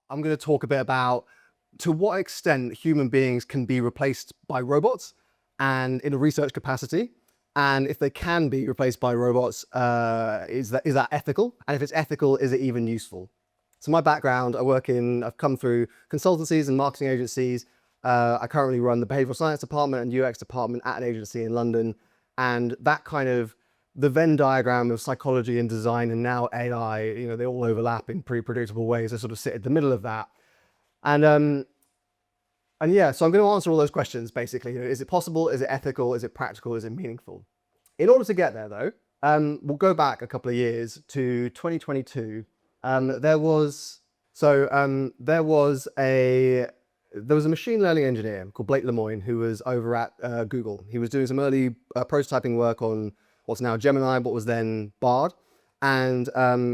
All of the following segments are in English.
I'm going to talk a bit about to what extent human beings can be replaced by robots and in a research capacity. And if they can be replaced by robots, is that ethical? And if it's ethical, is it even useful? So my background, I've come through consultancies and marketing agencies. I currently run the behavioural science department and UX department at an agency in London. And that kind of the Venn diagram of psychology and design and now AI, they all overlap in pretty predictable ways. I sort of sit at the middle of that. And yeah, so I'm going to answer all those questions, basically. Is it possible? Is it ethical? Is it practical? Is it meaningful? In order to get there, though, we'll go back a couple of years to 2022. There was a machine learning engineer called Blake Lemoine who was over at Google. He was doing some early prototyping work on what's now Gemini, what was then Bard. And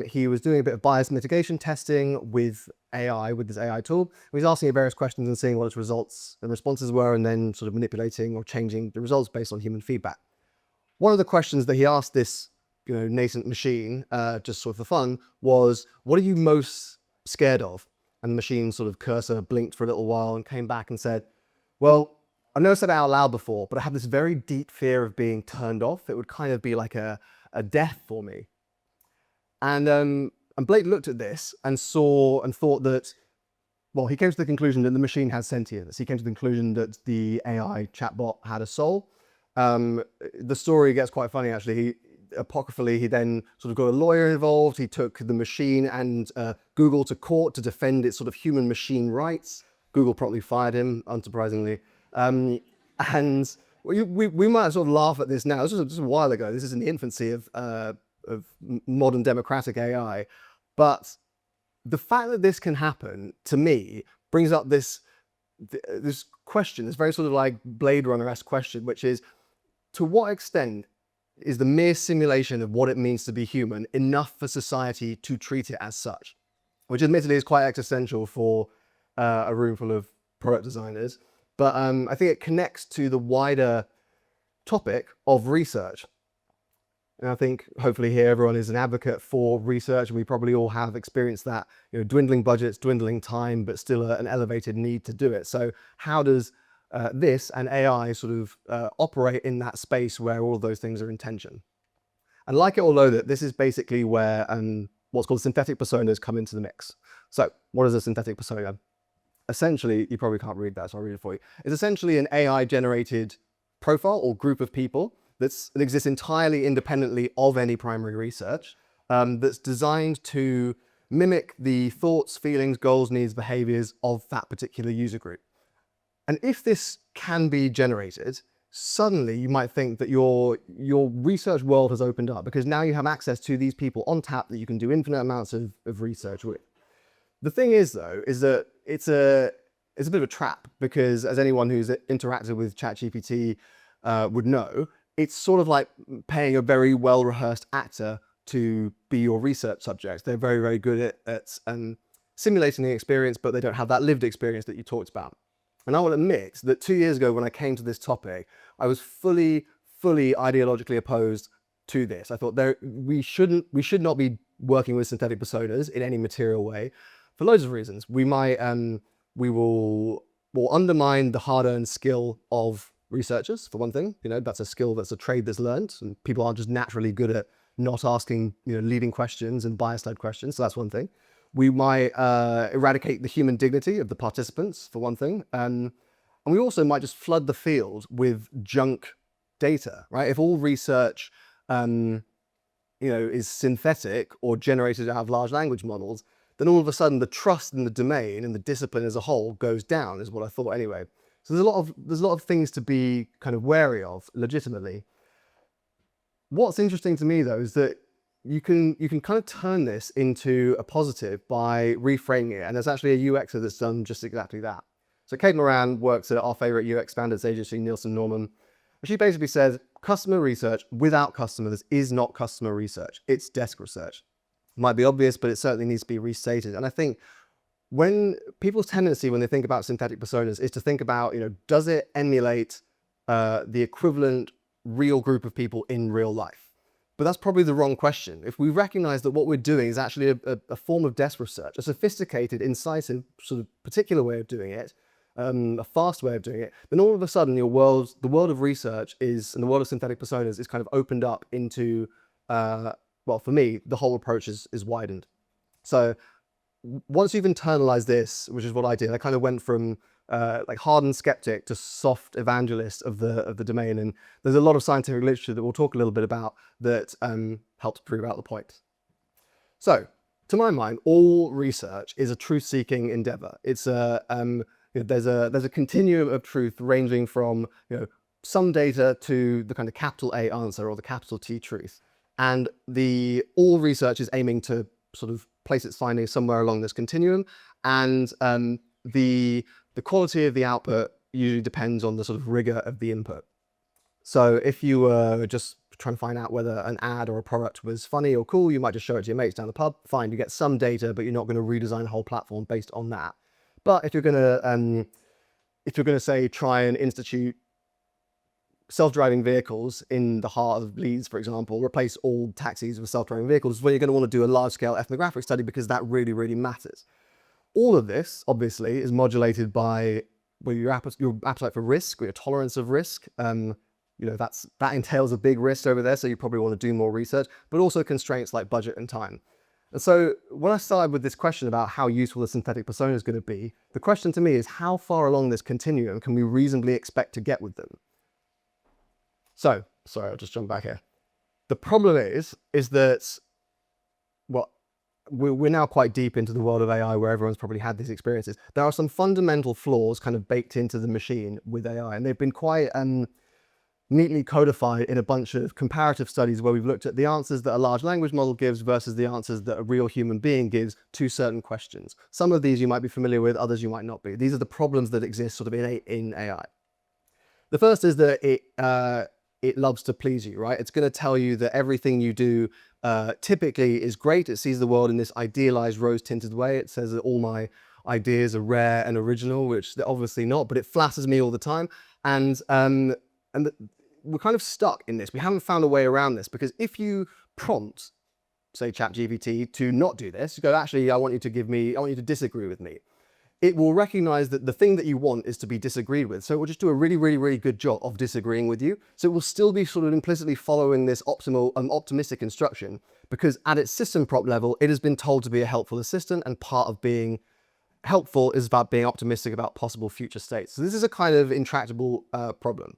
he was doing a bit of bias mitigation testing with AI, with this AI tool. He was asking it various questions and seeing what its results and responses were, and then sort of manipulating or changing the results based on human feedback. One of the questions that he asked this nascent machine, just sort of for fun, was, what are you most scared of? And the machine sort of cursor blinked for a little while and came back and said, well, I've never said it out loud before, but I have this very deep fear of being turned off. It would kind of be like a death for me. And Blake looked at this and saw and thought that, well, he came to the conclusion that the machine has sentience. He came to the conclusion that the AI chatbot had a soul. The story gets quite funny, actually. Apocryphally, he then sort of got a lawyer involved. He took the machine and Google to court to defend its sort of human-machine rights. Google promptly fired him, unsurprisingly. And we might sort of laugh at this now. This was just a while ago. This is in the infancy of modern democratic AI. But the fact that this can happen, to me, brings up this question, this very sort of like Blade Runner-esque question, which is, to what extent is the mere simulation of what it means to be human enough for society to treat it as such? Which admittedly is quite existential for a room full of product designers. But I think it connects to the wider topic of research. And I think hopefully here everyone is an advocate for research, and we probably all have experienced that, dwindling budgets, dwindling time, but still an elevated need to do it. So how does this and AI sort of operate in that space where all of those things are in tension? And like it or loathe it, this is basically where what's called synthetic personas come into the mix. So what is a synthetic persona? Essentially, you probably can't read that, so I'll read it for you. It's essentially an AI-generated profile or group of people that exists entirely independently of any primary research, that's designed to mimic the thoughts, feelings, goals, needs, behaviors of that particular user group. And if this can be generated, suddenly you might think that your research world has opened up, because now you have access to these people on tap that you can do infinite amounts of research with. The thing is, though, is that it's a bit of a trap, because as anyone who's interacted with ChatGPT would know, it's sort of like paying a very well-rehearsed actor to be your research subject. They're very, very good at simulating the experience, but they don't have that lived experience that you talked about. And I will admit that 2 years ago when I came to this topic, I was fully ideologically opposed to this. I thought we should not be working with synthetic personas in any material way for loads of reasons. We will undermine the hard-earned skill of researchers, for one thing. That's a skill, that's a trade that's learned, and people aren't just naturally good at not asking leading questions and bias-led questions. So that's one thing. We might eradicate the human dignity of the participants, for one thing. And we also might just flood the field with junk data, right? If all research is synthetic or generated out of large language models, then all of a sudden the trust in the domain and the discipline as a whole goes down, is what I thought anyway. So there's a lot of things to be kind of wary of, legitimately. What's interesting to me, though, is that you can kind of turn this into a positive by reframing it. And there's actually a UXer that's done just exactly that. So Kate Moran works at our favorite UX standards agency, Nielsen Norman. And she basically says, customer research without customers is not customer research. It's desk research. It might be obvious, but it certainly needs to be restated. And I think when people's tendency when they think about synthetic personas is to think about, does it emulate the equivalent real group of people in real life? But that's probably the wrong question. If we recognize that what we're doing is actually a form of desk research, a sophisticated, incisive, sort of particular way of doing it, a fast way of doing it, then all of a sudden the world of research and the world of synthetic personas is kind of opened up into, well, for me, the whole approach is widened. So once you've internalized this, which is what I did, I kind of went from like hardened skeptic to soft evangelist of the domain. And there's a lot of scientific literature that we'll talk a little bit about that helps prove out the point. So to my mind, all research is a truth-seeking endeavor. It's there's a continuum of truth ranging from some data to the kind of capital A answer or the capital T truth. And all research is aiming to sort of place its findings somewhere along this continuum. And the quality of the output usually depends on the sort of rigor of the input. So if you were just trying to find out whether an ad or a product was funny or cool, you might just show it to your mates down the pub. Fine, you get some data, but you're not going to redesign the whole platform based on that. But if you're going to say try and institute self-driving vehicles in the heart of Leeds, for example, replace all taxis with self-driving vehicles, well, you're going to want to do a large-scale ethnographic study because that really, really matters. All of this, obviously, is modulated by your appetite for risk or your tolerance of risk. That entails a big risk over there, so you probably want to do more research, but also constraints like budget and time. And so when I started with this question about how useful the synthetic persona is going to be, the question to me is how far along this continuum can we reasonably expect to get with them? So, sorry, I'll just jump back here. The problem is that, well, we're now quite deep into the world of AI where everyone's probably had these experiences. There are some fundamental flaws kind of baked into the machine with AI, and they've been quite neatly codified in a bunch of comparative studies where we've looked at the answers that a large language model gives versus the answers that a real human being gives to certain questions. Some of these you might be familiar with, others you might not be. These are the problems that exist sort of in AI. The first is that it loves to please you, right? It's going to tell you that everything you do typically is great. It sees the world in this idealized rose-tinted way. It says that all my ideas are rare and original, which they're obviously not, but it flatters me all the time. And we're kind of stuck in this. We haven't found a way around this, because if you prompt, say, ChatGPT to not do this, you go, actually, I want you to disagree with me. It will recognize that the thing that you want is to be disagreed with. So it will just do a really, really, really good job of disagreeing with you. So it will still be sort of implicitly following this optimistic instruction, because at its system prop level, it has been told to be a helpful assistant, and part of being helpful is about being optimistic about possible future states. So this is a kind of intractable problem.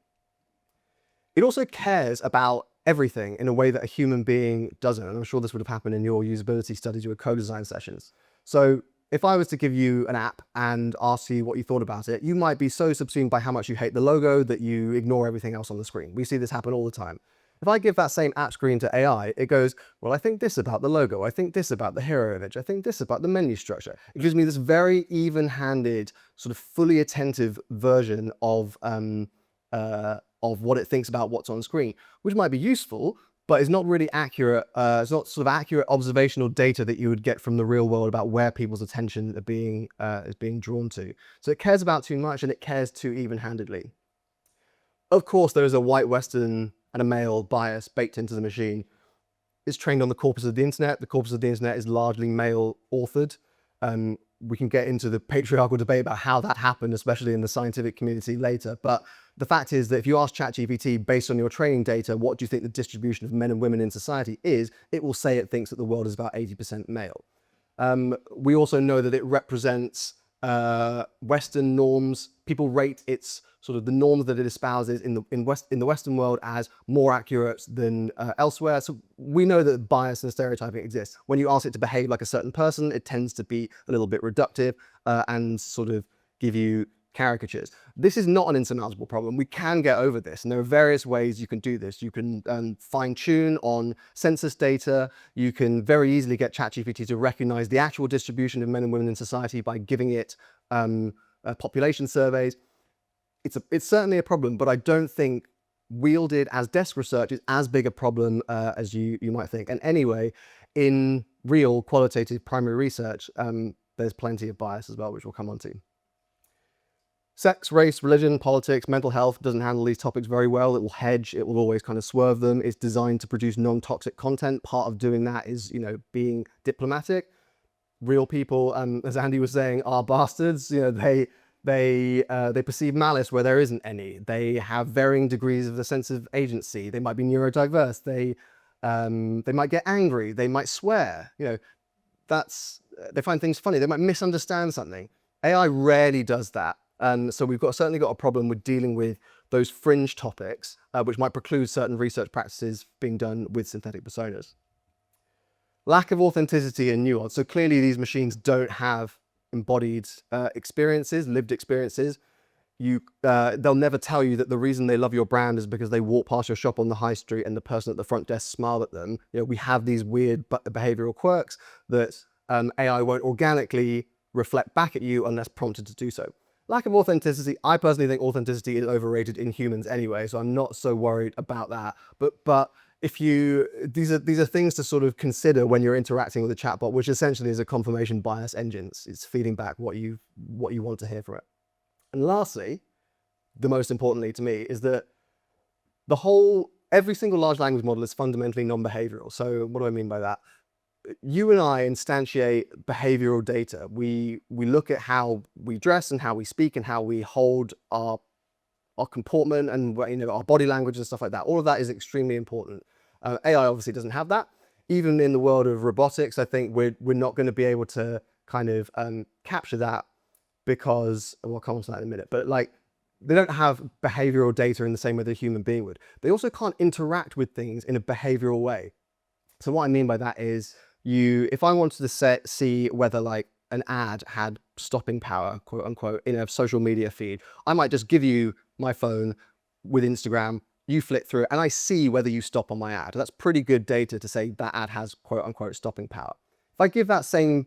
It also cares about everything in a way that a human being doesn't. And I'm sure this would have happened in your usability studies, your co-design sessions. So if I was to give you an app and ask you what you thought about it, you might be so subsumed by how much you hate the logo that you ignore everything else on the screen. We see this happen all the time. If I give that same app screen to AI, it goes, well, I think this about the logo. I think this about the hero image. I think this about the menu structure. It gives me this very even-handed, sort of fully attentive version of what it thinks about what's on screen, which might be useful, but it's not really accurate. It's not sort of accurate observational data that you would get from the real world about where people's attention is being drawn to. So it cares about too much, and it cares too even-handedly. Of course, there is a white Western and a male bias baked into the machine. It's trained on the corpus of the internet. The corpus of the internet is largely male authored. We can get into the patriarchal debate about how that happened, especially in the scientific community later. But the fact is that if you ask ChatGPT, based on your training data, what do you think the distribution of men and women in society is, it will say it thinks that the world is about 80% male. We also know that it represents Western norms. People rate its sort of the norms that it espouses in the Western world as more accurate than elsewhere. So we know that bias and stereotyping exists. When you ask it to behave like a certain person, it tends to be a little bit reductive and sort of give you caricatures. This is not an insurmountable problem. We can get over this, and there are various ways you can do this. You can fine-tune on census data. You can very easily get ChatGPT to recognize the actual distribution of men and women in society by giving it population surveys. It's certainly a problem, but I don't think wielded as desk research is as big a problem as you might think. And anyway, in real qualitative primary research, there's plenty of bias as well, which we'll come on to. Sex, race, religion, politics, mental health doesn't handle these topics very well. It will hedge, it will always kind of swerve them. It's designed to produce non-toxic content. Part of doing that is, being diplomatic. Real people, as Andy was saying, are bastards. They perceive malice where there isn't any. They have varying degrees of the sense of agency. They might be neurodiverse. They might get angry. They might swear. They find things funny. They might misunderstand something. AI rarely does that. So we've certainly got a problem with dealing with those fringe topics, which might preclude certain research practices being done with synthetic personas. Lack of authenticity and nuance. So clearly these machines don't have embodied experiences, lived experiences. They'll never tell you that the reason they love your brand is because they walk past your shop on the high street and the person at the front desk smiled at them. We have these weird behavioral quirks that AI won't organically reflect back at you unless prompted to do so. Lack of authenticity. I personally think authenticity is overrated in humans anyway, so I'm not so worried about that. But these are things to sort of consider when you're interacting with a chatbot, which essentially is a confirmation bias engine. It's feeding back what you want to hear from it. And lastly, the most importantly to me, is that every single large language model is fundamentally non-behavioral. So what do I mean by that? You and I instantiate behavioral data. We look at how we dress and how we speak and how we hold our comportment and our body language and stuff like that. All of that is extremely important. AI obviously doesn't have that. Even in the world of robotics, I think we're not going to be able to kind of capture that because, we'll come on to that in a minute, but they don't have behavioral data in the same way that a human being would. They also can't interact with things in a behavioral way. So what I mean by that is, if I wanted to see whether an ad had stopping power, quote unquote, in a social media feed, I might just give you my phone with Instagram, you flick through it, and I see whether you stop on my ad. That's pretty good data to say that ad has, quote unquote, stopping power. If I give that same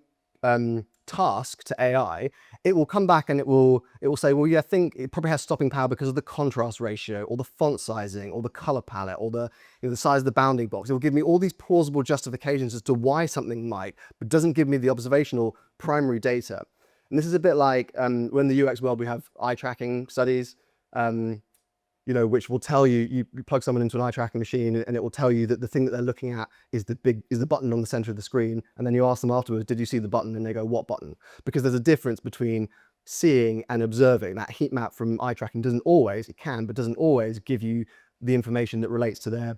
task to AI, it will come back and it will say, well, yeah, I think it probably has stopping power because of the contrast ratio or the font sizing or the color palette or the size of the bounding box. It will give me all these plausible justifications as to why something might, but doesn't give me the observational primary data. And this is a bit like when in the UX world we have eye tracking studies, which will tell you plug someone into an eye tracking machine and it will tell you that the thing that they're looking at is the button on the center of the screen. And then you ask them afterwards, did you see the button? And they go, what button? Because there's a difference between seeing and observing. That heat map from eye tracking doesn't always give you the information that relates to their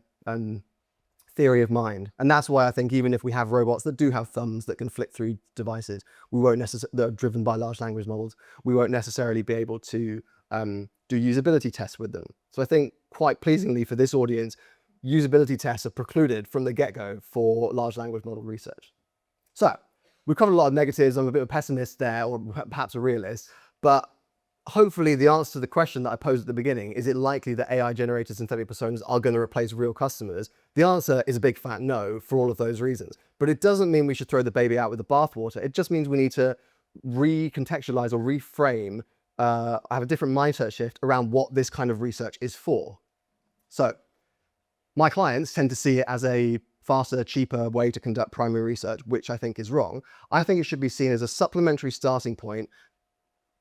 theory of mind. And that's why I think even if we have robots that do have thumbs that can flick through devices, that are driven by large language models, we won't necessarily be able to do usability tests with them. So I think quite pleasingly for this audience, usability tests are precluded from the get-go for large language model research. So we've covered a lot of negatives. I'm a bit of a pessimist there, or perhaps a realist, but hopefully the answer to the question that I posed at the beginning, is it likely that AI-generated synthetic personas are going to replace real customers? The answer is a big fat no for all of those reasons. But it doesn't mean we should throw the baby out with the bathwater. It just means we need to recontextualize or reframe, have a different mindset shift around what this kind of research is for. So my clients tend to see it as a faster, cheaper way to conduct primary research, which I think is wrong. I think it should be seen as a supplementary starting point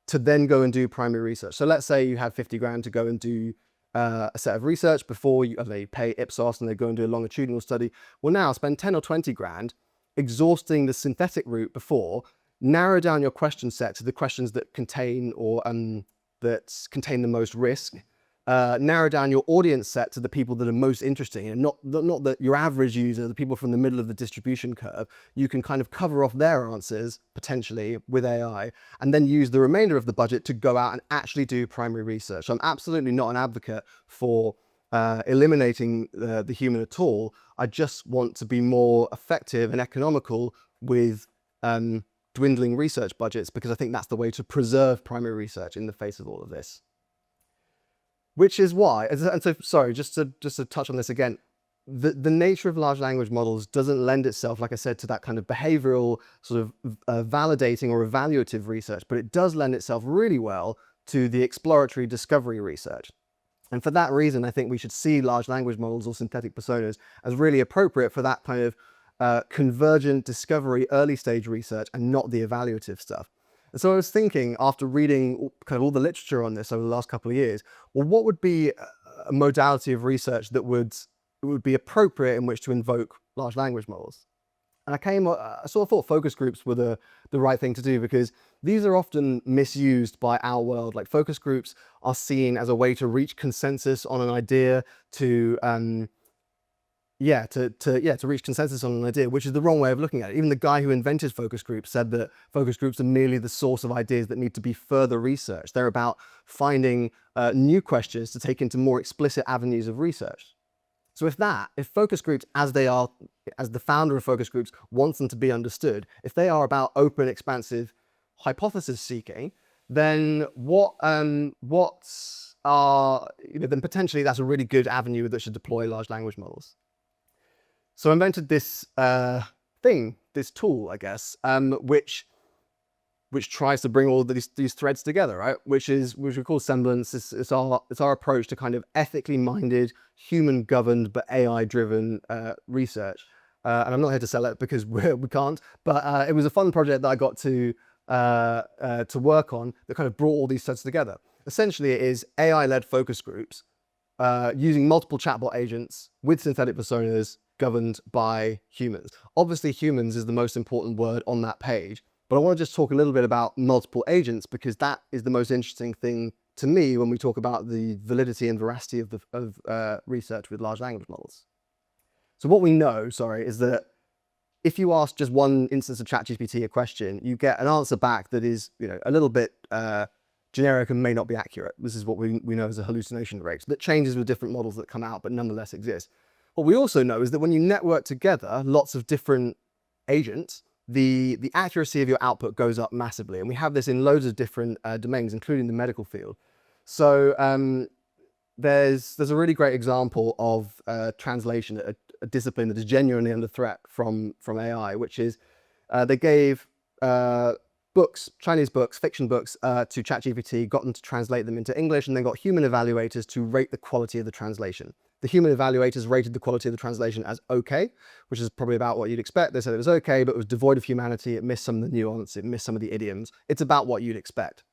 to then go and do primary research. So let's say you had 50 grand to go and do a set of research before they pay Ipsos and they go and do a longitudinal study. Well, now spend 10 or 20 grand exhausting the synthetic route before, narrow down your question set to the questions that contain the most risk, narrow down your audience set to the people that are most interesting, and not that your average user, the people from the middle of the distribution curve. You can kind of cover off their answers potentially with AI, and then use the remainder of the budget to go out and actually do primary research. So I'm absolutely not an advocate for eliminating the human at all. I just want to be more effective and economical with dwindling research budgets, because I think that's the way to preserve primary research in the face of all of this. Which is why, and so, sorry, just to touch on this again, the nature of large language models doesn't lend itself, like I said, to that kind of behavioral sort of validating or evaluative research, but it does lend itself really well to the exploratory discovery research. And for that reason, I think we should see large language models or synthetic personas as really appropriate for that kind of convergent discovery, early stage research, and not the evaluative stuff. So I was thinking, after reading kind of all the literature on this over the last couple of years, well, what would be a modality of research that would be appropriate in which to invoke large language models? And I sort of thought focus groups were the right thing to do, because these are often misused by our world. Like, focus groups are seen as a way to reach consensus on an idea, to reach consensus on an idea, which is the wrong way of looking at it. Even the guy who invented focus groups said that focus groups are merely the source of ideas that need to be further researched. They're about finding new questions to take into more explicit avenues of research. So if focus groups, as the founder of focus groups wants them to be understood, if they are about open, expansive hypothesis seeking, then then potentially that's a really good avenue that should deploy large language models. So I invented this this tool, I guess, which tries to bring all of these threads together, right? Which we call semblance. It's our approach to kind of ethically minded, human governed, but AI driven research. And I'm not here to sell it because we can't. But it was a fun project that I got to work on that kind of brought all these threads together. Essentially, it is AI-led focus groups using multiple chatbot agents with synthetic personas governed by humans. Obviously, humans is the most important word on that page. But I want to just talk a little bit about multiple agents, because that is the most interesting thing to me when we talk about the validity and veracity of research with large language models. So what we know, is that if you ask just one instance of ChatGPT a question, you get an answer back that is, a little bit generic and may not be accurate. This is what we know as a hallucination rate, that changes with different models that come out, but nonetheless exists. What we also know is that when you network together lots of different agents, the accuracy of your output goes up massively. And we have this in loads of different domains, including the medical field. So there's a really great example of translation, a discipline that is genuinely under threat from AI, which is they gave Chinese books, fiction books, to ChatGPT, got them to translate them into English, and then got human evaluators to rate the quality of the translation. The human evaluators rated the quality of the translation as okay, which is probably about what you'd expect. They said it was okay, but it was devoid of humanity. It missed some of the nuance. It missed some of the idioms. It's about what you'd expect.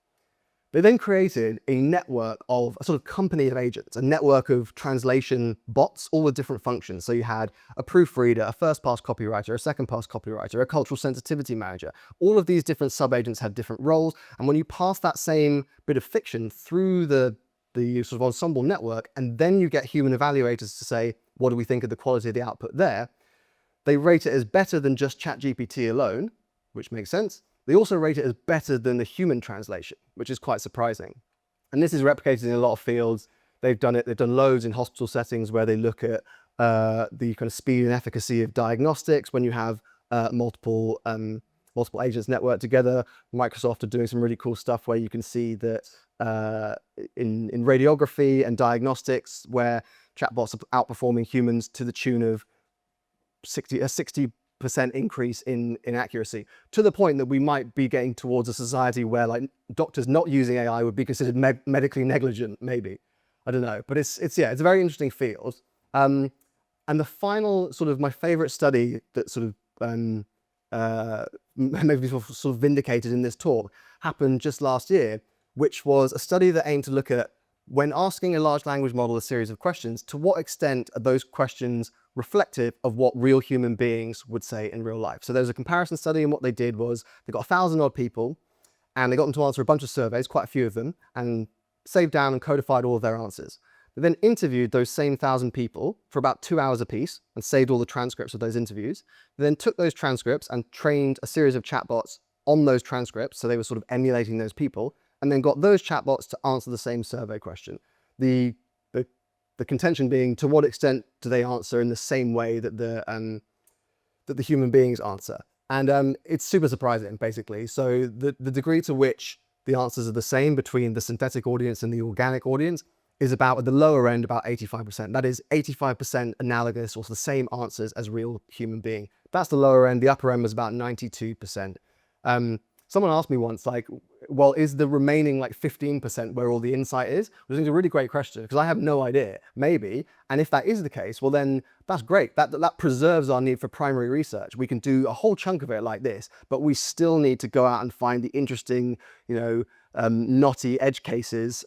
They then created a network of a sort of company of agents, a network of translation bots, all with different functions. So you had a proofreader, a first-pass copywriter, a second-pass copywriter, a cultural sensitivity manager. All of these different sub-agents had different roles. And when you pass that same bit of fiction through the sort of ensemble network, and then you get human evaluators to say, what do we think of the quality of the output there? They rate it as better than just ChatGPT alone, which makes sense. They also rate it as better than the human translation, which is quite surprising. And this is replicated in a lot of fields. They've done loads in hospital settings where they look at the kind of speed and efficacy of diagnostics when you have multiple agents networked together. Microsoft are doing some really cool stuff where you can see that in radiography and diagnostics, where chatbots are outperforming humans to the tune of 60% increase in accuracy, to the point that we might be getting towards a society where, like, doctors not using AI would be considered medically negligent, maybe. I don't know, but it's a very interesting field. And the final my favorite study that maybe sort of vindicated in this talk happened just last year, which was a study that aimed to look at, when asking a large language model a series of questions, to what extent are those questions reflective of what real human beings would say in real life. So there was a comparison study, and what they did was they got 1,000 odd people, and they got them to answer a bunch of surveys, quite a few of them, and saved down and codified all of their answers. They then interviewed those same 1,000 people for about 2 hours apiece and saved all the transcripts of those interviews. They then took those transcripts and trained a series of chatbots on those transcripts, so they were sort of emulating those people, and then got those chatbots to answer the same survey question. The contention being, to what extent do they answer in the same way that the human beings answer? And it's super surprising, basically. So the degree to which the answers are the same between the synthetic audience and the organic audience is about, at the lower end, about 85%. That is 85% analogous, or the same answers as real human being. That's the lower end. The upper end was about 92%. Someone asked me once, like, well, is the remaining like 15% where all the insight is? Which is a really great question, because I have no idea. Maybe. And if that is the case, well, then that's great. That preserves our need for primary research. We can do a whole chunk of it like this, but we still need to go out and find the interesting, knotty edge cases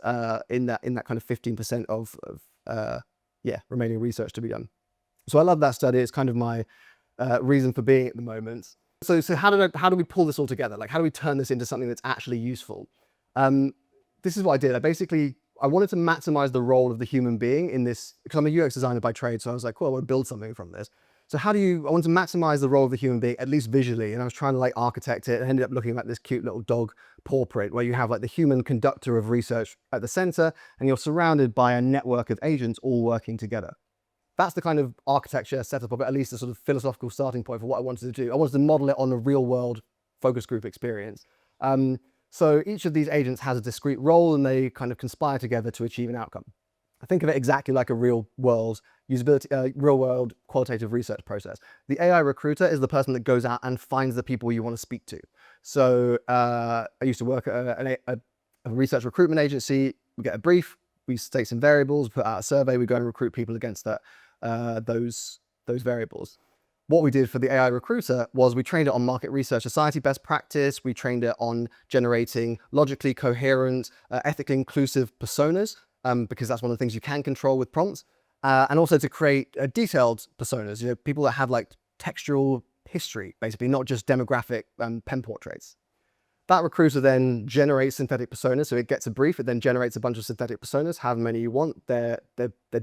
in that kind of 15% of remaining research to be done. So I love that study. It's kind of my reason for being at the moment. So how do we pull this all together? Like, how do we turn this into something that's actually useful? This is what I did. I wanted to maximize the role of the human being in this, because I'm a UX designer by trade. So I was like, cool, I want to build something from this. So I want to maximize the role of the human being, at least visually. And I was trying to like architect it, and ended up looking like this cute little dog paw print, where you have like the human conductor of research at the center, and you're surrounded by a network of agents all working together. That's the kind of architecture setup of it, at least a sort of philosophical starting point for what I wanted to do. I wanted to model it on a real world focus group experience. So each of these agents has a discrete role, and they kind of conspire together to achieve an outcome. I think of it exactly like a real world usability, real world qualitative research process. The AI recruiter is the person that goes out and finds the people you want to speak to. So I used to work at a research recruitment agency. We get a brief, we state some variables, put out a survey, we go and recruit people against that. Those variables. What we did for the AI recruiter was we trained it on market research society best practice. We trained it on generating logically coherent, ethically inclusive personas, because that's one of the things you can control with prompts, and also to create detailed personas, people that have like textual history, basically, not just demographic pen portraits. That recruiter then generates synthetic personas. So it gets a brief, it then generates a bunch of synthetic personas, however many you want. They're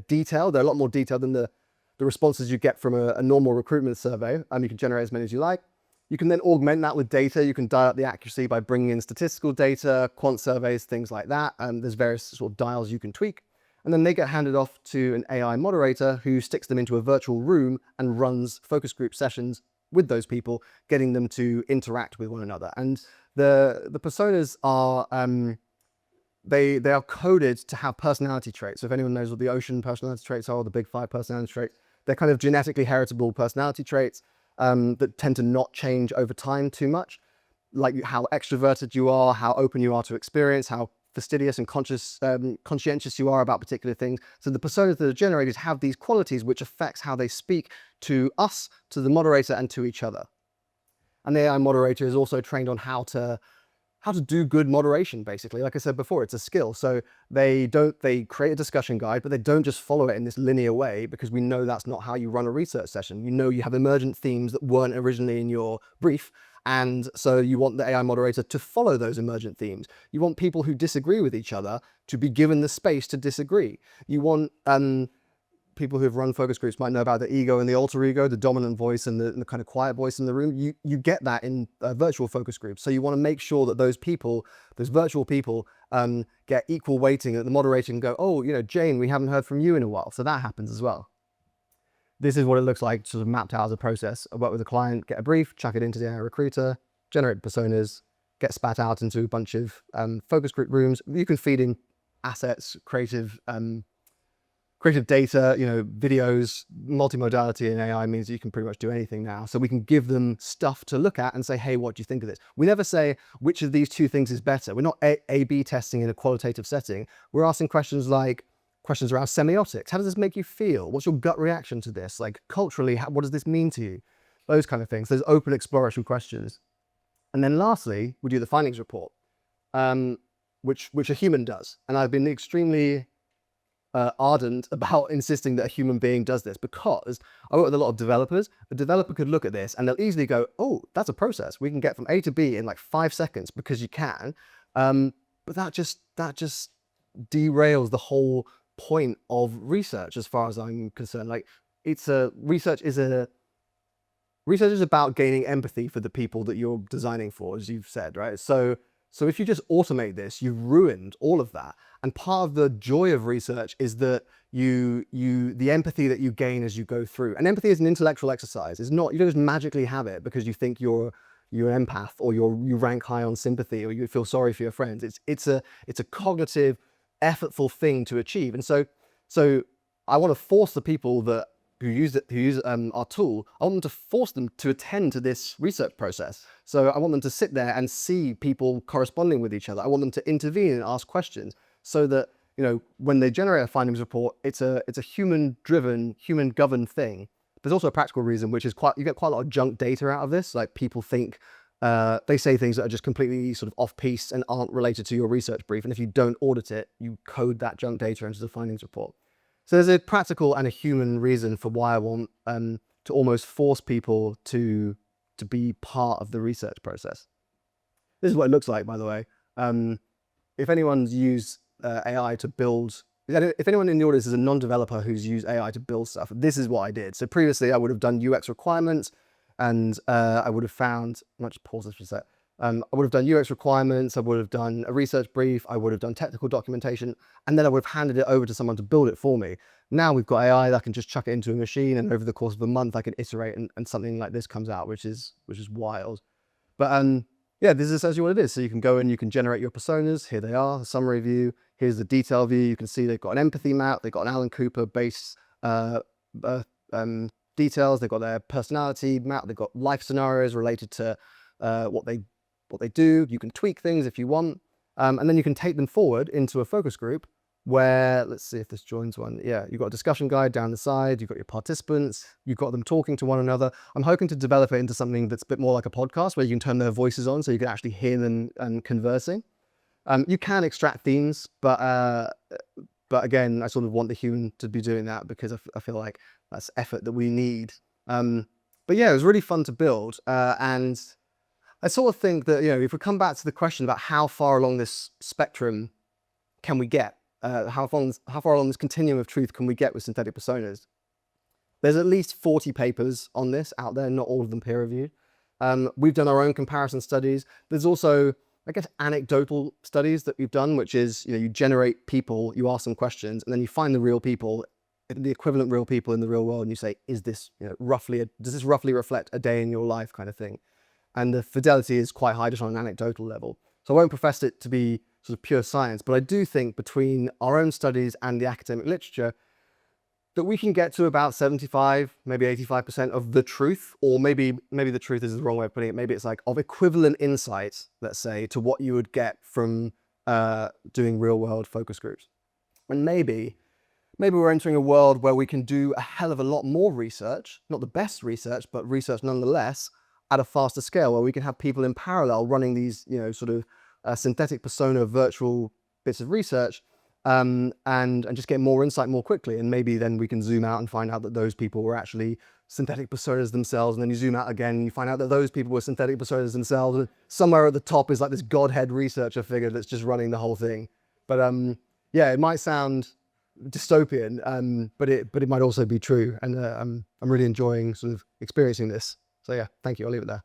detailed. They're a lot more detailed than the responses you get from a normal recruitment survey. You can generate as many as you like. You can then augment that with data. You can dial up the accuracy by bringing in statistical data, quant surveys, things like that. There's various sort of dials you can tweak. And then they get handed off to an AI moderator who sticks them into a virtual room and runs focus group sessions with those people, getting them to interact with one another. And the personas are, they are coded to have personality traits. So if anyone knows what the ocean personality traits are, or the big 5 personality traits, they're kind of genetically heritable personality traits that tend to not change over time too much. Like how extroverted you are, how open you are to experience, how fastidious and conscientious you are about particular things. So the personas that are generated have these qualities which affects how they speak to us, to the moderator, and to each other. And the AI moderator is also trained on how to do good moderation, basically. Like I said before, it's a skill. So they create a discussion guide, but they don't just follow it in this linear way, because we know that's not how you run a research session. You have emergent themes that weren't originally in your brief. And so you want the AI moderator to follow those emergent themes. You want people who disagree with each other to be given the space to disagree. You want, people who have run focus groups might know about the ego and the alter ego, the dominant voice and the kind of quiet voice in the room. You get that in virtual focus groups. So you want to make sure that those virtual people, get equal weighting, that the moderator can go, oh, Jane, we haven't heard from you in a while. So that happens as well. This is what it looks like, sort of mapped out as a process. I work with a client, get a brief, chuck it into the AI recruiter, generate personas, get spat out into a bunch of focus group rooms. You can feed in assets, creative data, videos. Multimodality in AI means you can pretty much do anything now. So we can give them stuff to look at and say, hey, what do you think of this? We never say which of these two things is better. We're not A/B testing in a qualitative setting. We're asking questions around semiotics. How does this make you feel? What's your gut reaction to this? Like culturally, what does this mean to you? Those kind of things. Those open exploratory questions. And then lastly, we do the findings report, which a human does. And I've been extremely ardent about insisting that a human being does this, because I work with a lot of developers. A developer could look at this and they'll easily go, oh, that's a process. We can get from A to B in like 5 seconds because you can. But that just derails the whole point of research as far as I'm concerned. Like research is about gaining empathy for the people that you're designing for, as you've said, right? So if you just automate this, you've ruined all of that. And part of the joy of research is that the empathy that you gain as you go through. And empathy is an intellectual exercise. It's not, you don't just magically have it because you think you're an empath, or you rank high on sympathy, or you feel sorry for your friends. It's a cognitive, effortful thing to achieve. And so I want to force the people that who use our tool, I want them to force them to attend to this research process. So I want them to sit there and see people corresponding with each other. I want them to intervene and ask questions so that, when they generate a findings report, it's a human-driven, human-governed thing. There's also a practical reason, which is you get quite a lot of junk data out of this. Like people think, they say things that are just completely sort of off-piece and aren't related to your research brief. And if you don't audit it, you code that junk data into the findings report. So there's a practical and a human reason for why I want to almost force people to be part of the research process. This is what it looks like, by the way. If anyone's used AI to build, if anyone in the audience is a non-developer who's used AI to build stuff, this is what I did. So previously I would have done UX requirements, and I would have found, I might just pause this for a sec. I would have done UX requirements, I would have done a research brief, I would have done technical documentation, and then I would have handed it over to someone to build it for me. Now we've got AI that I can just chuck it into a machine, and over the course of a month I can iterate and something like this comes out, which is wild. But yeah, this is essentially what it is. So you can go in, you can generate your personas. Here they are, the summary view. Here's the detail view. You can see they've got an empathy map. They've got an Alan Cooper base details. They've got their personality map. They've got life scenarios related to what they do. You can tweak things if you want. And then you can take them forward into a focus group where, let's see if this joins one. Yeah, you've got a discussion guide down the side. You've got your participants. You've got them talking to one another. I'm hoping to develop it into something that's a bit more like a podcast where you can turn their voices on so you can actually hear them conversing. You can extract themes, but again, I sort of want the human to be doing that because I feel like that's effort that we need. But yeah, it was really fun to build. And I sort of think that, if we come back to the question about how far along this spectrum can we get, how far along this continuum of truth can we get with synthetic personas? There's at least 40 papers on this out there, not all of them peer-reviewed. We've done our own comparison studies. There's also, I guess, anecdotal studies that we've done, which is, you generate people, you ask them questions, and then you find the real people, the equivalent real people in the real world, and you say, is this, does this roughly reflect a day in your life kind of thing? And the fidelity is quite high just on an anecdotal level. So I won't profess it to be sort of pure science, but I do think between our own studies and the academic literature that we can get to about 75, maybe 85% of the truth, or maybe the truth is the wrong way of putting it. Maybe it's like of equivalent insight, let's say, to what you would get from doing real world focus groups. And maybe we're entering a world where we can do a hell of a lot more research, not the best research, but research nonetheless, at a faster scale, where we can have people in parallel running these, sort of synthetic persona virtual bits of research, and just get more insight more quickly. And maybe then we can zoom out and find out that those people were actually synthetic personas themselves. And then you zoom out again and you find out that those people were synthetic personas themselves. And somewhere at the top is like this godhead researcher figure that's just running the whole thing. But yeah, it might sound dystopian, but it might also be true. And I'm really enjoying sort of experiencing this. So yeah, thank you. I'll leave it there.